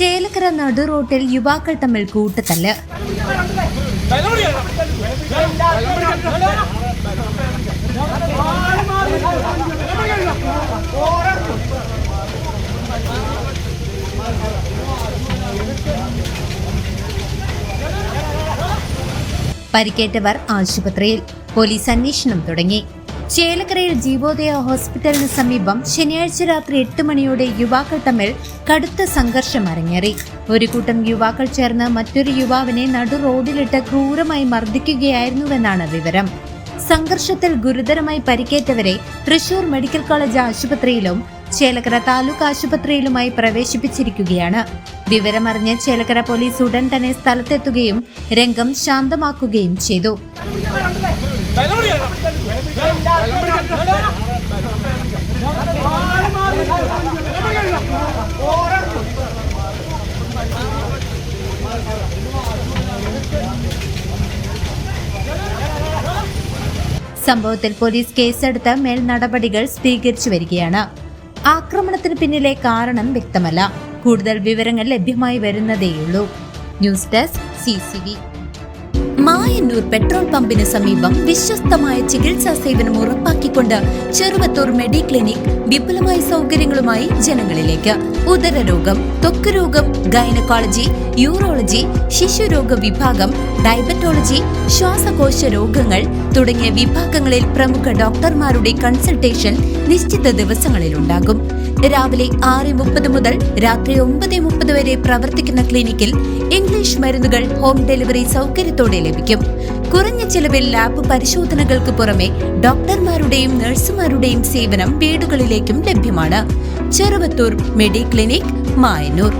ചേലക്കര നടുറോട്ടിൽ യുവാക്കൾ തമ്മിൽ കൂട്ടത്തല്ല്. പരിക്കേറ്റവർ ആശുപത്രിയിൽ. പോലീസ് അന്വേഷണം തുടങ്ങി. ചേലക്കരയിൽ ജീവോദയ ഹോസ്പിറ്റലിന് സമീപം ശനിയാഴ്ച രാത്രി 8 മണിയോടെ യുവാക്കൾ തമ്മിൽ കടുത്ത സംഘർഷം അരങ്ങേറി. ഒരു കൂട്ടം യുവാക്കൾ ചേർന്ന് മറ്റൊരു യുവാവിനെ നടു റോഡിലിട്ട് ക്രൂരമായി മർദ്ദിക്കുകയായിരുന്നുവെന്നാണ് വിവരം. സംഘർഷത്തിൽ ഗുരുതരമായി പരിക്കേറ്റവരെ തൃശൂർ മെഡിക്കൽ കോളേജ് ആശുപത്രിയിലും ചേലക്കര താലൂക്ക് ആശുപത്രിയിലുമായി പ്രവേശിപ്പിച്ചിരിക്കുകയാണ്. വിവരമറിഞ്ഞ് ചേലക്കര പോലീസ് ഉടൻ തന്നെ സ്ഥലത്തെത്തുകയും രംഗം ശാന്തമാക്കുകയും ചെയ്തു. സംഭവത്തിൽ പോലീസ് കേസെടുത്ത് മേൽ നടപടികൾ സ്വീകരിച്ചു വരികയാണ്. ആക്രമണത്തിന് പിന്നിലെ കാരണം വ്യക്തമല്ല. കൂടുതൽ വിവരങ്ങൾ ലഭ്യമായി വരുന്നതേയുള്ളൂ. News desk CCV. Mayannur petrol പമ്പിന് സമീപം വിശ്വസ്തമായ ചികിത്സാ സേവനം ഉറപ്പാക്കിക്കൊണ്ട് ചെറുവത്തൂർ മെഡിക്ലിനിക് വിപുലമായ സൗകര്യങ്ങളുമായി ജനങ്ങളിലേക്ക്. ഉദരരോഗം, ത്വക്ക് രോഗം, ഗൈനക്കോളജി, യൂറോളജി, ശിശുരോഗ വിഭാഗം, ഡയബറ്റോളജി, ശ്വാസകോശ രോഗങ്ങൾ തുടങ്ങിയ വിഭാഗങ്ങളിൽ പ്രമുഖ ഡോക്ടർമാരുടെ കൺസൾട്ടേഷൻ നിശ്ചിത ദിവസങ്ങളിൽ ഉണ്ടാകും. രാവിലെ 6:30 മുതൽ രാത്രി 9:30 വരെ പ്രവർത്തിക്കുന്ന ക്ലിനിക്കിൽ ഇംഗ്ലീഷ് മരുന്നുകൾ ഹോം ഡെലിവറി സൗകര്യത്തോടെ ലഭിക്കും. കുറഞ്ഞ ചെലവിൽ ലാബ് പരിശോധനകൾക്ക് പുറമെ ഡോക്ടർമാരുടെയും നഴ്സുമാരുടെയും സേവനം വീടുകളിലേക്കും ലഭ്യമാണ്. ചെറുവത്തൂർ മെഡിക്ലിനിക്, മായന്നൂർ.